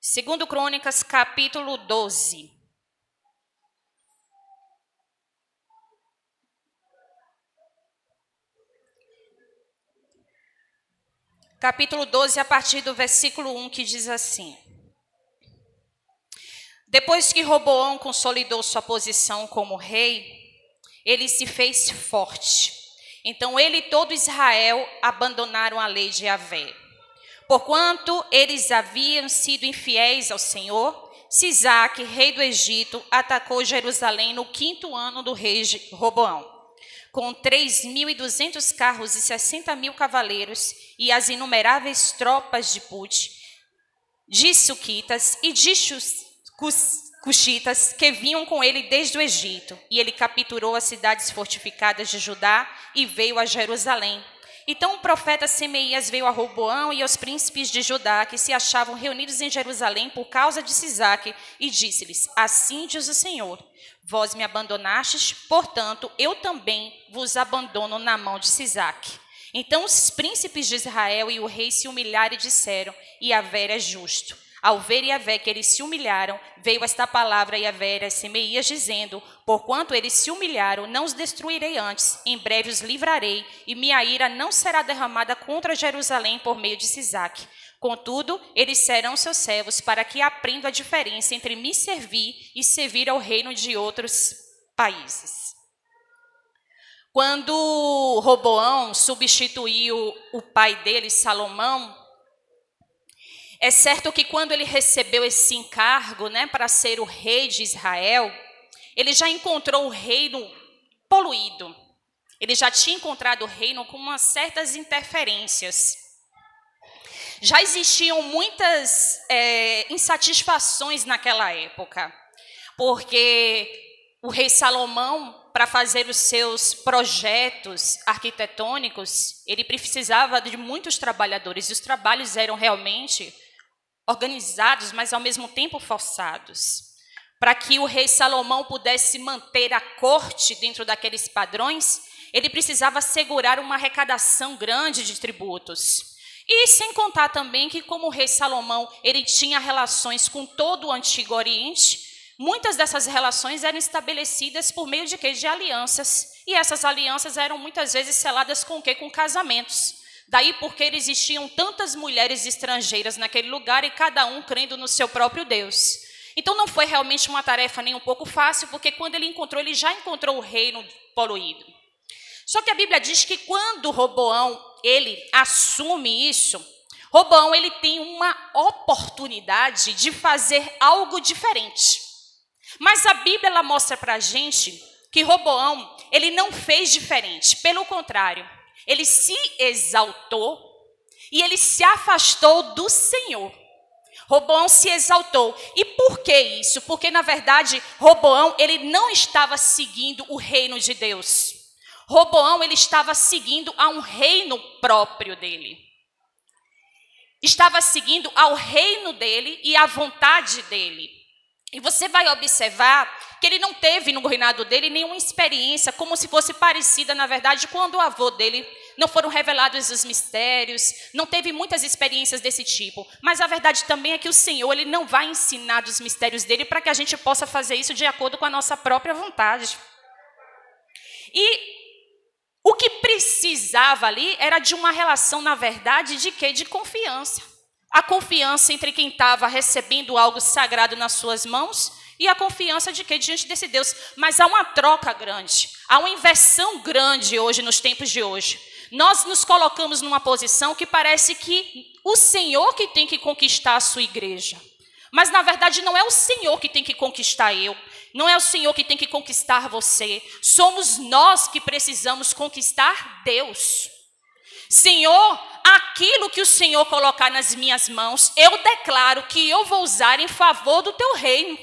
Segundo Crônicas, capítulo 12. Capítulo 12, a partir do versículo 1, que diz assim: Depois que Roboão consolidou sua posição como rei, ele se fez forte. Então ele e todo Israel abandonaram a lei de Yahvé. Porquanto eles haviam sido infiéis ao Senhor, Sisaque, rei do Egito, atacou Jerusalém no 5º ano do rei Roboão, com 3.200 carros e 60.000 cavaleiros e as inumeráveis tropas de Put, de Suquitas e de Cuxitas que vinham com ele desde o Egito. E ele capturou as cidades fortificadas de Judá e veio a Jerusalém. Então o profeta Semaías veio a Roboão e aos príncipes de Judá, que se achavam reunidos em Jerusalém por causa de Sisaque, e disse-lhes: Assim diz o Senhor, vós me abandonastes, portanto, eu também vos abandono na mão de Sisaque. Então os príncipes de Israel e o rei se humilharam e disseram: Yahvé é justo. Ao ver Yahvé que eles se humilharam, veio esta palavra a Yahvé a Semaías, dizendo: Porquanto eles se humilharam, não os destruirei antes, em breve os livrarei, e minha ira não será derramada contra Jerusalém por meio de Sisaque. Contudo, eles serão seus servos, para que aprendam a diferença entre me servir e servir ao reino de outros países. Quando Roboão substituiu o pai dele, Salomão, é certo que quando ele recebeu esse encargo, para ser o rei de Israel, ele já encontrou o reino poluído. Ele já tinha encontrado o reino com umas certas interferências. Já existiam muitas insatisfações naquela época, porque o rei Salomão, para fazer os seus projetos arquitetônicos, ele precisava de muitos trabalhadores, e os trabalhos eram realmente organizados, mas ao mesmo tempo forçados. Para que o rei Salomão pudesse manter a corte dentro daqueles padrões, ele precisava assegurar uma arrecadação grande de tributos. E sem contar também que, como o rei Salomão, ele tinha relações com todo o Antigo Oriente, muitas dessas relações eram estabelecidas por meio de quê? De alianças. E essas alianças eram muitas vezes seladas com o quê? Com casamentos. Daí porque existiam tantas mulheres estrangeiras naquele lugar e cada um crendo no seu próprio Deus. Então não foi realmente uma tarefa nem um pouco fácil, porque quando ele já encontrou o reino poluído. Só que a Bíblia diz que quando Roboão, ele assume isso, Roboão, ele tem uma oportunidade de fazer algo diferente. Mas a Bíblia, ela mostra para a gente que Roboão, ele não fez diferente, pelo contrário, ele se exaltou e ele se afastou do Senhor. Roboão se exaltou. E por que isso? Porque, na verdade, Roboão, ele não estava seguindo o reino de Deus. Roboão, ele estava seguindo a um reino próprio dele. Estava seguindo ao reino dele e à vontade dele. E você vai observar que ele não teve no reinado dele nenhuma experiência como se fosse parecida, na verdade, quando o avô dele não foram revelados os mistérios, não teve muitas experiências desse tipo. Mas a verdade também é que o Senhor, ele não vai ensinar dos mistérios dele para que a gente possa fazer isso de acordo com a nossa própria vontade. E o que precisava ali era de uma relação, na verdade, de quê? De confiança. A confiança entre quem estava recebendo algo sagrado nas suas mãos e a confiança de quê? Diante desse Deus. Mas há uma troca grande, há uma inversão grande hoje, nos tempos de hoje. Nós nos colocamos numa posição que parece que o Senhor que tem que conquistar a sua igreja. Mas, na verdade, não é o Senhor que tem que conquistar eu. Não é o Senhor que tem que conquistar você. Somos nós que precisamos conquistar Deus. Senhor, aquilo que o Senhor colocar nas minhas mãos, eu declaro que eu vou usar em favor do teu reino.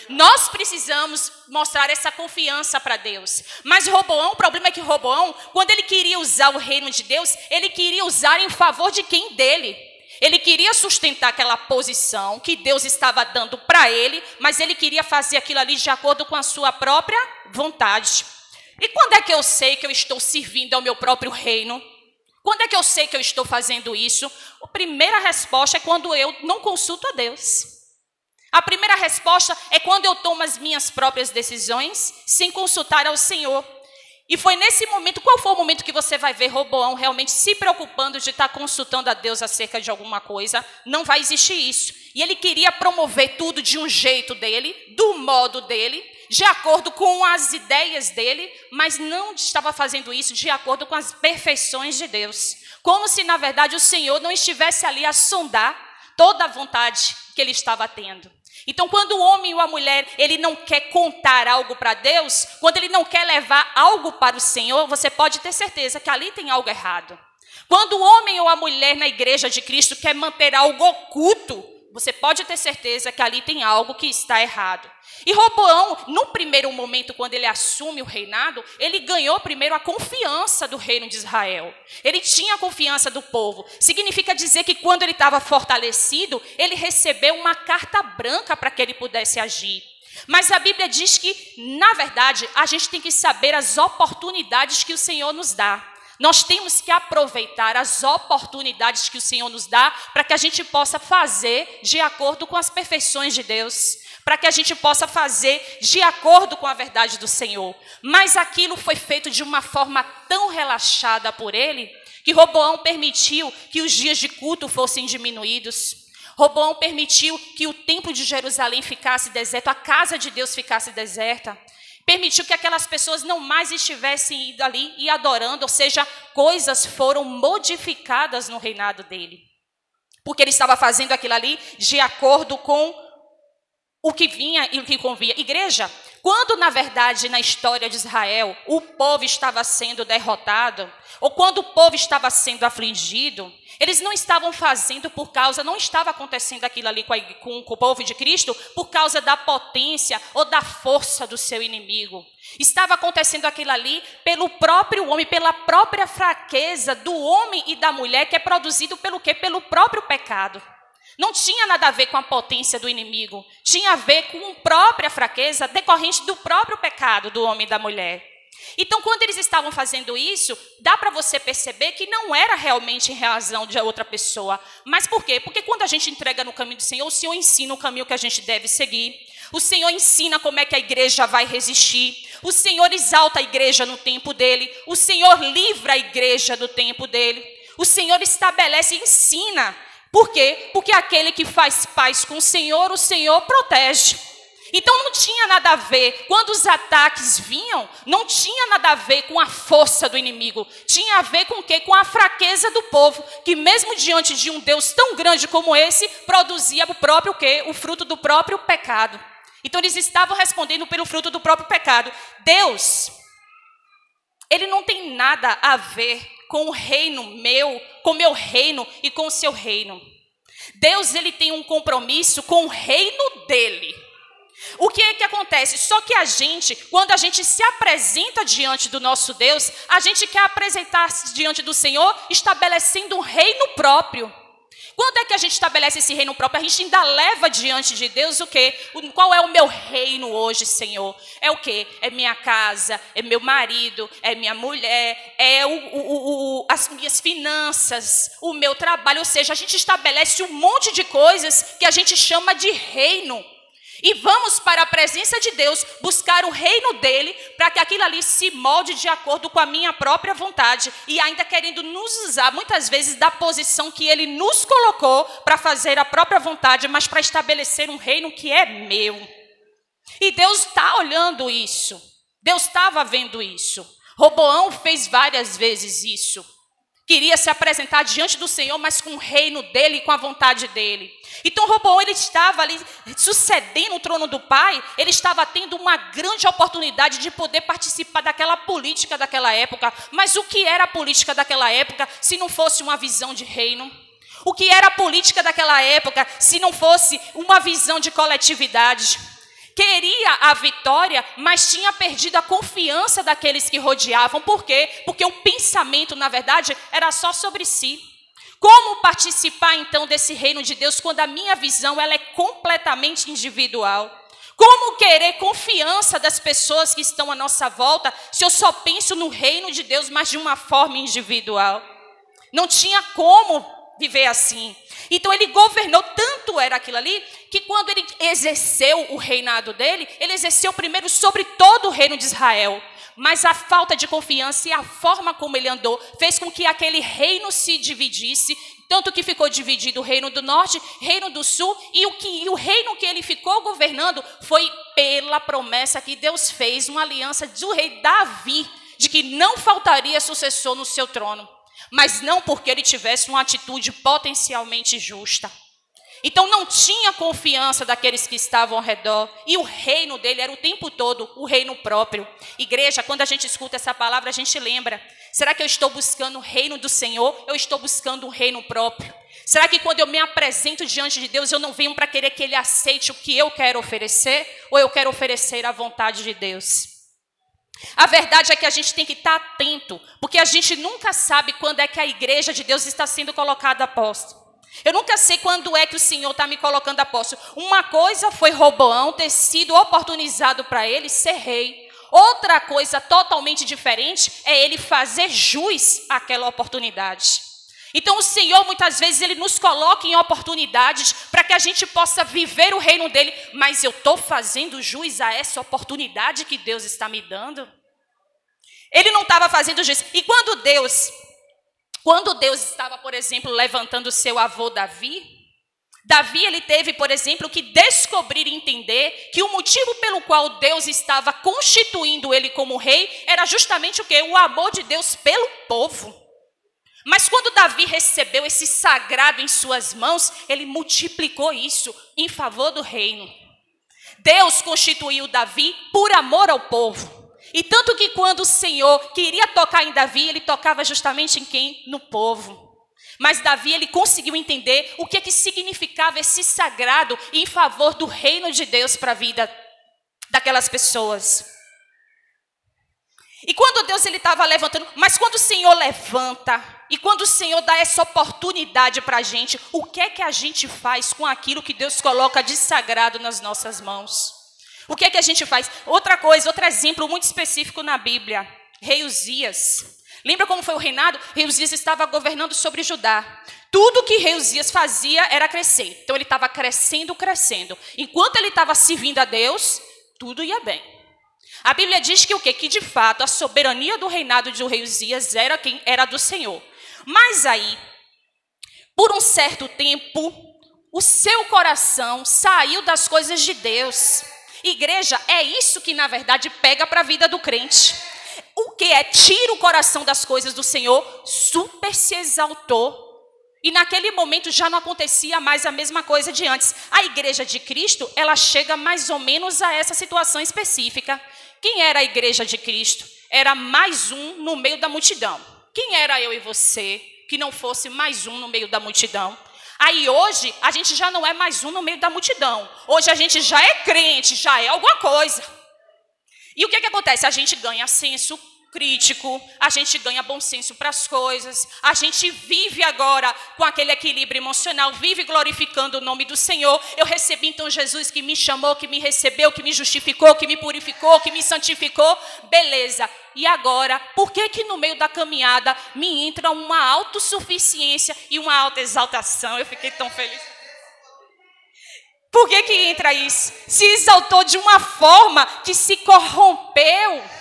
Nós precisamos mostrar essa confiança para Deus. Mas Roboão, o problema é que Roboão, quando ele queria usar o reino de Deus, ele queria usar em favor de quem? Dele. Ele queria sustentar aquela posição que Deus estava dando para ele, mas ele queria fazer aquilo ali de acordo com a sua própria vontade. E quando é que eu sei que eu estou servindo ao meu próprio reino? Quando é que eu sei que eu estou fazendo isso? A primeira resposta é quando eu não consulto a Deus. A primeira resposta é quando eu tomo as minhas próprias decisões sem consultar ao Senhor. E foi nesse momento, qual foi o momento que você vai ver Roboão realmente se preocupando de estar consultando a Deus acerca de alguma coisa? Não vai existir isso. E ele queria promover tudo de um jeito dele, do modo dele, de acordo com as ideias dele, mas não estava fazendo isso de acordo com as perfeições de Deus. Como se, na verdade, o Senhor não estivesse ali a sondar toda a vontade que ele estava tendo. Então, quando o homem ou a mulher, ele não quer contar algo para Deus, quando ele não quer levar algo para o Senhor, você pode ter certeza que ali tem algo errado. Quando o homem ou a mulher na igreja de Cristo quer manter algo oculto, você pode ter certeza que ali tem algo que está errado. E Roboão, no primeiro momento, quando ele assume o reinado, ele ganhou primeiro a confiança do reino de Israel. Ele tinha a confiança do povo. Significa dizer que quando ele estava fortalecido, ele recebeu uma carta branca para que ele pudesse agir. Mas a Bíblia diz que, na verdade, a gente tem que saber as oportunidades que o Senhor nos dá. Nós temos que aproveitar as oportunidades que o Senhor nos dá para que a gente possa fazer de acordo com as perfeições de Deus, para que a gente possa fazer de acordo com a verdade do Senhor. Mas aquilo foi feito de uma forma tão relaxada por ele, que Roboão permitiu que os dias de culto fossem diminuídos. Roboão permitiu que o templo de Jerusalém ficasse deserto, a casa de Deus ficasse deserta. Permitiu que aquelas pessoas não mais estivessem indo ali e adorando, ou seja, coisas foram modificadas no reinado dele. Porque ele estava fazendo aquilo ali de acordo com o que vinha e o que convinha. Igreja, quando na verdade na história de Israel o povo estava sendo derrotado, ou quando o povo estava sendo afligido, eles não estavam fazendo por causa, não estava acontecendo aquilo ali com o povo de Cristo por causa da potência ou da força do seu inimigo. Estava acontecendo aquilo ali pelo próprio homem, pela própria fraqueza do homem e da mulher, que é produzido pelo quê? Pelo próprio pecado. Não tinha nada a ver com a potência do inimigo, tinha a ver com a própria fraqueza decorrente do próprio pecado do homem e da mulher. Então, quando eles estavam fazendo isso, dá para você perceber que não era realmente em razão de outra pessoa. Mas por quê? Porque quando a gente entrega no caminho do Senhor, o Senhor ensina o caminho que a gente deve seguir. O Senhor ensina como é que a igreja vai resistir. O Senhor exalta a igreja no tempo dele. O Senhor livra a igreja do tempo dele. O Senhor estabelece e ensina. Por quê? Porque aquele que faz paz com o Senhor protege. Então não tinha nada a ver, quando os ataques vinham, não tinha nada a ver com a força do inimigo, tinha a ver com o quê? Com a fraqueza do povo, que mesmo diante de um Deus tão grande como esse, produzia o próprio quê? O fruto do próprio pecado. Então eles estavam respondendo pelo fruto do próprio pecado. Deus, ele não tem nada a ver com o reino meu, com o meu reino e com o seu reino. Deus, ele tem um compromisso com o reino dele. O que é que acontece? Só que a gente, quando a gente se apresenta diante do nosso Deus, a gente quer apresentar-se diante do Senhor estabelecendo um reino próprio. Quando é que a gente estabelece esse reino próprio? A gente ainda leva diante de Deus o quê? Qual é o meu reino hoje, Senhor? É o quê? É minha casa, é meu marido, é minha mulher, é as minhas finanças, o meu trabalho. Ou seja, a gente estabelece um monte de coisas que a gente chama de reino. E vamos para a presença de Deus buscar o reino dele para que aquilo ali se molde de acordo com a minha própria vontade e ainda querendo nos usar muitas vezes da posição que ele nos colocou para fazer a própria vontade, mas para estabelecer um reino que é meu. E Deus está olhando isso, Deus estava vendo isso. Roboão fez várias vezes isso. Queria se apresentar diante do Senhor, mas com o reino dele e com a vontade dele. Então Roboão, ele estava ali sucedendo o trono do pai, ele estava tendo uma grande oportunidade de poder participar daquela política daquela época. Mas o que era a política daquela época se não fosse uma visão de reino? O que era a política daquela época se não fosse uma visão de coletividade? Queria a vitória, mas tinha perdido a confiança daqueles que rodeavam. Por quê? Porque o pensamento, na verdade, era só sobre si. Como participar, então, desse reino de Deus quando a minha visão ela é completamente individual? Como querer confiança das pessoas que estão à nossa volta se eu só penso no reino de Deus, mas de uma forma individual? Não tinha como viver assim. Então ele governou, tanto era aquilo ali, que quando ele exerceu o reinado dele, ele exerceu primeiro sobre todo o reino de Israel. Mas a falta de confiança e a forma como ele andou fez com que aquele reino se dividisse, tanto que ficou dividido o reino do norte, reino do sul, e o reino que ele ficou governando foi pela promessa que Deus fez, uma aliança do rei Davi, de que não faltaria sucessor no seu trono, mas não porque ele tivesse uma atitude potencialmente justa. Então não tinha confiança daqueles que estavam ao redor, e o reino dele era o tempo todo o reino próprio. Igreja, quando a gente escuta essa palavra, a gente lembra, será que eu estou buscando o reino do Senhor? Eu estou buscando o reino próprio? Será que quando eu me apresento diante de Deus, eu não venho para querer que Ele aceite o que eu quero oferecer, ou eu quero oferecer a vontade de Deus? A verdade é que a gente tem que estar atento, porque a gente nunca sabe quando é que a igreja de Deus está sendo colocada a posto. Eu nunca sei quando é que o Senhor está me colocando a posto. Uma coisa foi Roboão ter sido oportunizado para ele ser rei. Outra coisa totalmente diferente é ele fazer jus àquela oportunidade. Então o Senhor muitas vezes ele nos coloca em oportunidades para que a gente possa viver o reino dele. Mas eu estou fazendo jus a essa oportunidade que Deus está me dando? Ele não estava fazendo jus. E quando Deus estava, por exemplo, levantando seu avô Davi, ele teve, por exemplo, que descobrir e entender que o motivo pelo qual Deus estava constituindo ele como rei era justamente o quê? O amor de Deus pelo povo. Mas quando Davi recebeu esse sagrado em suas mãos, ele multiplicou isso em favor do reino. Deus constituiu Davi por amor ao povo. E tanto que quando o Senhor queria tocar em Davi, ele tocava justamente em quem? No povo. Mas Davi, ele conseguiu entender o que significava esse sagrado em favor do reino de Deus para a vida daquelas pessoas. E quando Deus ele estava levantando, mas quando o Senhor levanta, e quando o Senhor dá essa oportunidade para a gente, o que é que a gente faz com aquilo que Deus coloca de sagrado nas nossas mãos? O que é que a gente faz? Outra coisa, outro exemplo muito específico na Bíblia, rei Uzias. Lembra como foi o reinado? Rei Uzias estava governando sobre Judá. Tudo que rei Uzias fazia era crescer. Então ele estava crescendo. Enquanto ele estava servindo a Deus, tudo ia bem. A Bíblia diz que o quê? Que de fato a soberania do reinado de rei Uzias era do Senhor. Mas aí, por um certo tempo, o seu coração saiu das coisas de Deus. Igreja, é isso que na verdade pega para a vida do crente. O que é? Tira o coração das coisas do Senhor, super se exaltou. E naquele momento já não acontecia mais a mesma coisa de antes. A igreja de Cristo, ela chega mais ou menos a essa situação específica. Quem era a igreja de Cristo? Era mais um no meio da multidão. Quem era eu e você que não fosse mais um no meio da multidão? Aí hoje, a gente já não é mais um no meio da multidão. Hoje a gente já é crente, já é alguma coisa. E o que acontece? A gente ganha senso crítico, a gente ganha bom senso para as coisas, a gente vive agora com aquele equilíbrio emocional, vive glorificando o nome do Senhor. Eu recebi então Jesus que me chamou, que me recebeu, que me justificou, que me purificou, que me santificou, beleza. E agora, por que no meio da caminhada me entra uma autossuficiência e uma autoexaltação? Eu fiquei tão feliz. Por que entra isso? Se exaltou de uma forma que se corrompeu.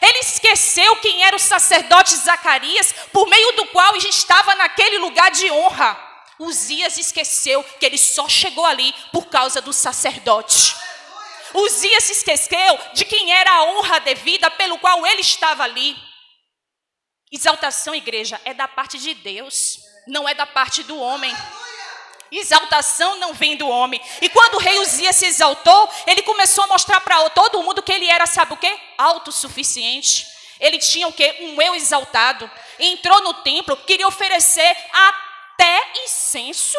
Ele esqueceu quem era o sacerdote Zacarias, por meio do qual estava naquele lugar de honra. Uzias esqueceu que ele só chegou ali por causa do sacerdote. Uzias se esqueceu de quem era a honra devida pelo qual ele estava ali. Exaltação, igreja, é da parte de Deus, não é da parte do homem. Exaltação não vem do homem. E quando o rei Uzias se exaltou, ele começou a mostrar para todo mundo que ele era, sabe o quê? Autossuficiente. Ele tinha o quê? Um eu exaltado. Entrou no templo, queria oferecer até incenso.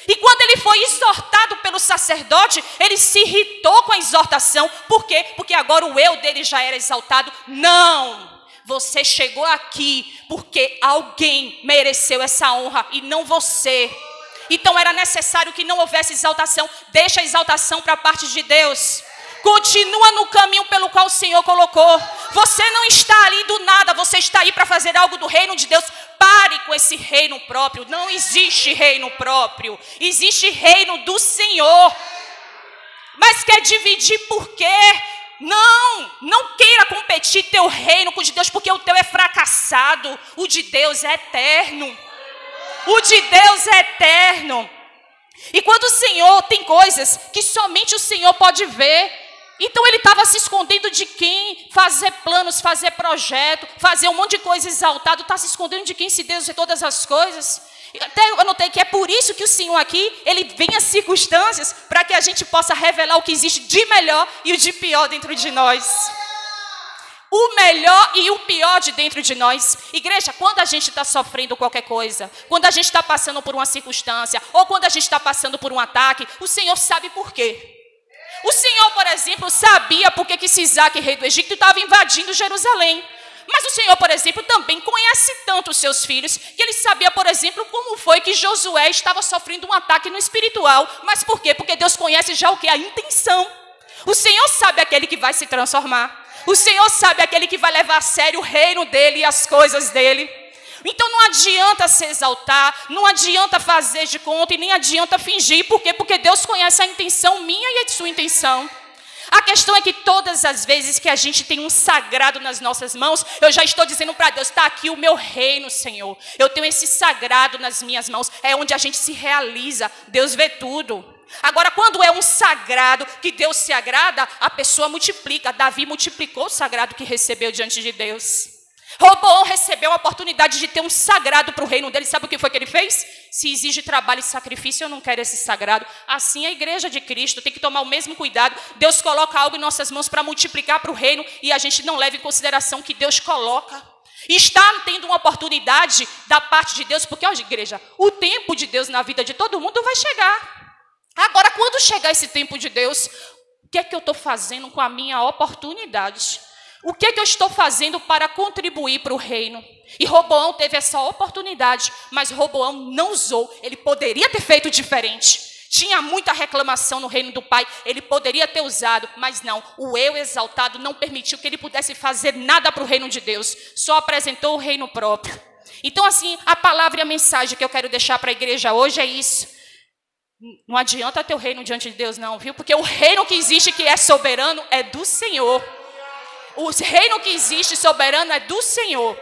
E quando ele foi exortado pelo sacerdote, ele se irritou com a exortação. Por quê? Porque agora o eu dele já era exaltado. Não! Você chegou aqui porque alguém mereceu essa honra e não você. Então era necessário que não houvesse exaltação. Deixa a exaltação para a parte de Deus. Continua no caminho pelo qual o Senhor colocou. Você não está ali do nada, você está aí para fazer algo do reino de Deus. Pare com esse reino próprio. Não existe reino próprio. Existe reino do Senhor. Mas quer dividir por quê? Não queira competir teu reino com o de Deus, porque o teu é fracassado. O de Deus é eterno. O de Deus é eterno. E quando o Senhor tem coisas que somente o Senhor pode ver, então ele estava se escondendo de quem? Fazer planos, fazer projeto, fazer um monte de coisa exaltado. Está se escondendo de quem, se Deus vê todas as coisas? Até eu anotei que é por isso que o Senhor aqui, ele vem às circunstâncias para que a gente possa revelar o que existe de melhor e o de pior dentro de nós. O melhor e o pior de dentro de nós. Igreja, quando a gente está sofrendo qualquer coisa, quando a gente está passando por uma circunstância, ou quando a gente está passando por um ataque, o Senhor sabe por quê. O Senhor, por exemplo, sabia por que Sisaque, rei do Egito, estava invadindo Jerusalém. Mas o Senhor, por exemplo, também conhece tanto os seus filhos, que ele sabia, por exemplo, como foi que Josué estava sofrendo um ataque no espiritual. Mas por quê? Porque Deus conhece já o que? A intenção. O Senhor sabe aquele que vai se transformar. O Senhor sabe aquele que vai levar a sério o reino dele e as coisas dele. Então não adianta se exaltar, não adianta fazer de conta e nem adianta fingir. Por quê? Porque Deus conhece a intenção minha e a sua intenção. A questão é que todas as vezes que a gente tem um sagrado nas nossas mãos, eu já estou dizendo para Deus, está aqui o meu reino, Senhor. Eu tenho esse sagrado nas minhas mãos, é onde a gente se realiza, Deus vê tudo. Agora, quando é um sagrado que Deus se agrada, a pessoa multiplica. Davi multiplicou o sagrado que recebeu diante de Deus. Roboão recebeu a oportunidade de ter um sagrado para o reino dele. Sabe o que foi que ele fez? Se exige trabalho e sacrifício, eu não quero esse sagrado. Assim a igreja de Cristo tem que tomar o mesmo cuidado. Deus coloca algo em nossas mãos para multiplicar para o reino e a gente não leva em consideração que Deus coloca. E está tendo uma oportunidade da parte de Deus, porque, ó, igreja, o tempo de Deus na vida de todo mundo vai chegar. Agora, quando chegar esse tempo de Deus, o que é que eu estou fazendo com a minha oportunidade? O que é que eu estou fazendo para contribuir para o reino? E Roboão teve essa oportunidade, mas Roboão não usou. Ele poderia ter feito diferente. Tinha muita reclamação no reino do pai, ele poderia ter usado, mas não. O eu exaltado não permitiu que ele pudesse fazer nada para o reino de Deus. Só apresentou o reino próprio. Então, assim, a palavra e a mensagem que eu quero deixar para a igreja hoje é isso. Não adianta ter o reino diante de Deus não, viu? Porque o reino que existe, que é soberano, é do Senhor. O reino que existe soberano é do Senhor.